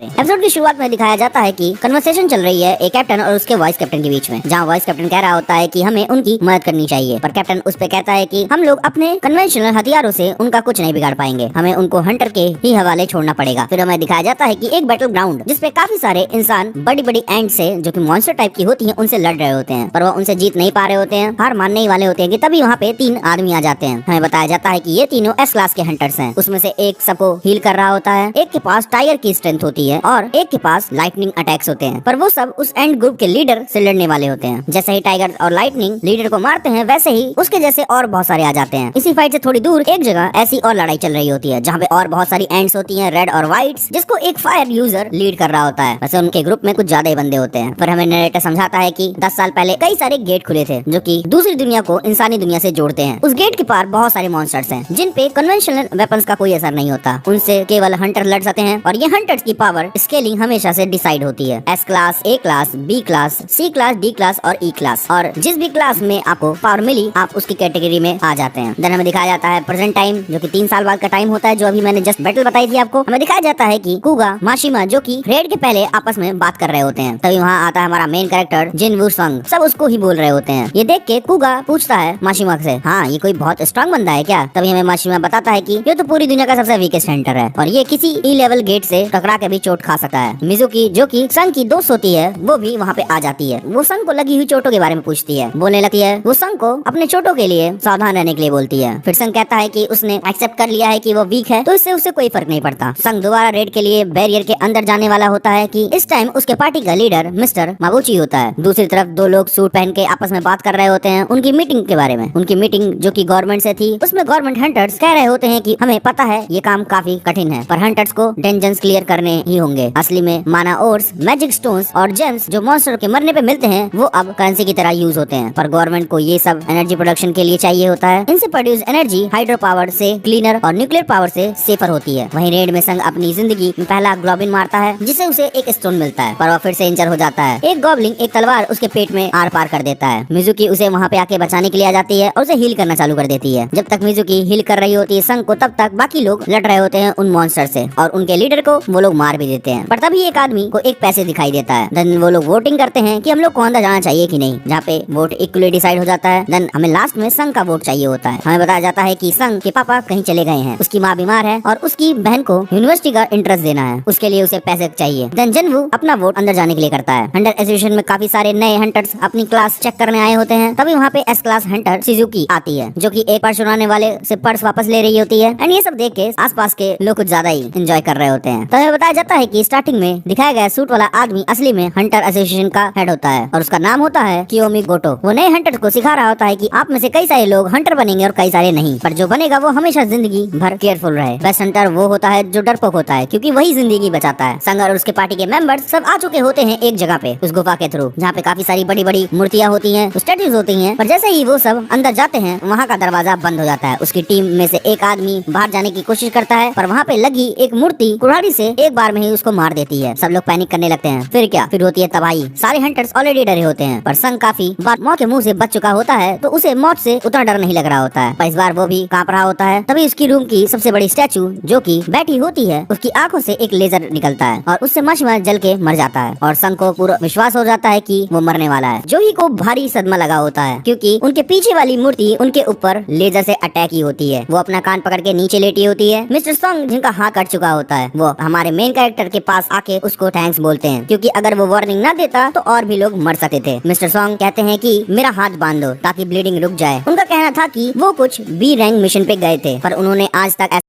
Episode की शुरुआत में दिखाया जाता है कि कन्वर्सेशन चल रही है एक कैप्टन और उसके वाइस कैप्टन के बीच में, जहां वाइस कैप्टन कह रहा होता है कि हमें उनकी मदद करनी चाहिए, पर कैप्टन उस पे कहता है कि हम लोग अपने कन्वेंशनल हथियारों से उनका कुछ नहीं बिगाड़ पाएंगे, हमें उनको हंटर के ही हवाले छोड़ना पड़ेगा। फिर हमें दिखाया जाता है कि एक बैटल ग्राउंड जिसपे काफी सारे इंसान बड़ी बड़ी एंड से जो कि मॉन्स्टर टाइप की होती है उनसे लड़ रहे होते हैं, पर वो उनसे जीत नहीं पा रहे होते हैं, हार मानने ही वाले होते हैं कि तभी वहाँ पे 3 आदमी आ जाते हैं। हमें बताया जाता है कि ये तीनों एस क्लास के हंटर्स हैं। उसमें से एक सबको हील कर रहा होता है, एक के पास टाइगर की स्ट्रेंथ होती है और एक के पास लाइटनिंग अटैक्स होते हैं, पर वो सब उस एंड ग्रुप के लीडर से लड़ने वाले होते हैं। जैसे ही टाइगर और लाइटनिंग लीडर को मारते हैं वैसे ही उसके जैसे और बहुत सारे आ जाते हैं। इसी फाइट से थोड़ी दूर एक जगह ऐसी और लड़ाई चल रही होती है जहाँ पे और बहुत सारी एंड्स होती हैं, रेड और व्हाइट्स, जिसको एक फायर यूजर लीड कर रहा होता है। वैसे उनके ग्रुप में कुछ ज्यादा ही बंदे होते हैं, पर हमें नरेटर समझाता है कि 10 साल पहले कई सारे गेट खुले थे जो कि दूसरी दुनिया को इंसानी दुनिया से जोड़ते हैं। उस गेट के पार बहुत सारे मॉन्स्टर्स हैं जिन पे कन्वेंशनल वेपन्स का कोई असर नहीं होता, उनसे केवल हंटर लड़ सकते हैं और ये हंटर्स की पावर स्केलिंग हमेशा से डिसाइड होती है। एस क्लास, ए क्लास, बी क्लास, सी क्लास, डी क्लास और ई क्लास, और जिस भी क्लास में आपको पावर मिली आप उसकी कैटेगरी में आ जाते हैं। देन हमें दिखाया जाता है प्रेजेंट टाइम जो कि 3 साल बाद का टाइम होता है, जो अभी मैंने जस्ट बैटल बताई थी आपको। हमें दिखाया जाता है कि कुगा माशिमा जो कि रेड के पहले आपस में बात कर रहे होते हैं, तभी वहाँ आता है हमारा मेन कैरेक्टर जिन वू संग, सब उसको ही बोल रहे होते हैं। ये देख के कुगा पूछता है माशिमा से, हाँ ये कोई बहुत स्ट्रॉन्ग बंदा है क्या? तभी हमें माशिमा बताता है कि ये तो पूरी दुनिया का सबसे वीकेस्ट हंटर है और ये किसी ई लेवल गेट से टकरा के भी चोट खा सकता है। मिजुकी जो कि संग की दोस्त होती है वो भी वहाँ पे आ जाती है। वो संग को लगी हुई चोटों के बारे में पूछती है, बोलने लगती है। वो संग को अपने चोटों के लिए सावधान रहने के लिए बोलती है। फिर संग कहता है कि उसने एक्सेप्ट कर लिया है कि वो वीक है तो इससे उसे कोई फर्क नहीं पड़ता। संग दोबारा रेड के लिए बैरियर के अंदर जाने वाला होता है कि इस टाइम उसके पार्टी का लीडर मिस्टर माबुची होता है। दूसरी तरफ 2 लोग सूट पहन के आपस में बात कर रहे होते हैं उनकी मीटिंग के बारे में। उनकी मीटिंग जो कि गवर्नमेंट से थी, उसमें गवर्नमेंट हंटर्स कह रहे होते हैं कि हमें पता है ये काम काफी कठिन है, पर हंटर्स को डेंजन्स क्लियर करने ही होंगे। असली में माना ओर्स, मैजिक स्टोन्स और जेम्स जो मॉन्स्टर के मरने पे मिलते हैं वो अब करेंसी की तरह यूज होते हैं, पर गवर्नमेंट को ये सब एनर्जी प्रोडक्शन के लिए चाहिए होता है। इनसे प्रोड्यूस एनर्जी हाइड्रो पावर से क्लीनर और न्यूक्लियर पावर से सेफर होती है। वहीं रेड में संग अपनी जिंदगी में पहला ग्लोबिन मारता है जिससे उसे एक स्टोन मिलता है, पर वह फिर से इंजर हो जाता है। एक गॉबलिन एक तलवार उसके पेट में आर पार कर देता है। मिजुकी उसे वहाँ पे आके बचाने के लिए आ जाती है और उसे हील करना चालू कर देती है। जब तक मिजुकी हील कर रही होती है संग को, तब तक बाकी लोग लड़ रहे होते हैं उन मॉन्स्टर से और उनके लीडर को वो लोग मार भी देते हैं। पर तभी एक आदमी को एक पैसे दिखाई देता है। देन वो लोग वोटिंग करते हैं कि हम लोग को अंदर जाना चाहिए कि नहीं, जहाँ पे वोट इक्वली डिसाइड हो जाता है। देन हमें लास्ट में संग का वोट चाहिए होता है। हमें बताया जाता है कि संग के पापा कहीं चले गए हैं, उसकी माँ बीमार है और उसकी बहन को यूनिवर्सिटी का इंटरेस्ट देना है, उसके लिए उसे पैसे चाहिए। देन जिनवू अपना वोट अंदर जाने के लिए करता है। हंटर एसोसिएशन में काफी सारे नए हंटर्स अपनी क्लास चेक करने आए होते हैं, तभी वहाँ पे एस क्लास हंटर शिजुकी आती है जो कि एक पर्स उड़ाने वाले से पर्स वापस ले रही होती है। एंड ये सब देख के आसपास के लोग कुछ ज्यादा ही एंजॉय कर रहे होते हैं। तो हमें बताया जाता है कि स्टार्टिंग में दिखाया गया सूट वाला आदमी असली में हंटर एसोसिएशन का हेड होता है और उसका नाम होता है कियोमी गोटो। वो नए हंटर्स को सिखा रहा होता है कि आप में से कई सारे लोग हंटर बनेंगे और कई सारे नहीं, पर जो बनेगा वो हमेशा जिंदगी भर केयरफुल रहे। बेस्ट हंटर वो होता है जो डरपोक होता है क्योंकि वही जिंदगी बचाता है। संग और उसके पार्टी के मेंबर्स सब आ चुके होते हैं एक जगह पे उस गुफा के थ्रू, जहाँ पे काफी सारी बड़ी बड़ी मूर्तियाँ होती हैं, स्टैट्यूज होती हैं, पर जैसे ही वो सब अंदर जाते हैं वहाँ का दरवाजा बंद हो जाता है। उसकी टीम में से एक आदमी बाहर जाने की कोशिश करता है, पर वहाँ पे लगी एक मूर्ति कुल्हाड़ी से एक बार में ही उसको मार देती है। सब लोग पैनिक करने लगते हैं। फिर क्या, फिर होती है तबाही। सारे हंटर्स ऑलरेडी डरे होते हैं, पर संग काफी बार मौत के मुंह से बच चुका होता है तो उसे मौत से उतना डर नहीं लग रहा होता है, पर इस बार वो भी कांप रहा होता है। तभी उसकी रूम की सबसे बड़ी स्टैचू जो कि बैठी होती है, उसकी आंखों से एक लेजर निकलता है और उससे माशिमा जल के मर जाता है और संग को पूरा विश्वास हो जाता है कि वो मरने वाला है। जोही को भारी सदमा लगा होता है क्योंकि उनके पीछे वाली मूर्ति उनके ऊपर लेजर से अटैक की होती है। वो अपना कान पकड़ के नीचे लेटी होती है। मिस्टर सॉन्ग जिनका हाथ कट चुका होता है वो हमारे मेन कैरेक्टर के पास आके उसको थैंक्स बोलते हैं क्योंकि अगर वो वार्निंग ना देता तो और भी लोग मर सकते थे। मिस्टर सॉन्ग कहते हैं कि मेरा हाथ बांध दो ताकि ब्लीडिंग रुक जाए। उनका कहना था कि वो कुछ बी रैंक मिशन पे गए थे पर उन्होंने आज तक।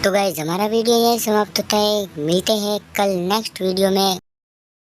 तो गाइस हमारा वीडियो ये समाप्त होता है, मिलते हैं कल नेक्स्ट वीडियो में।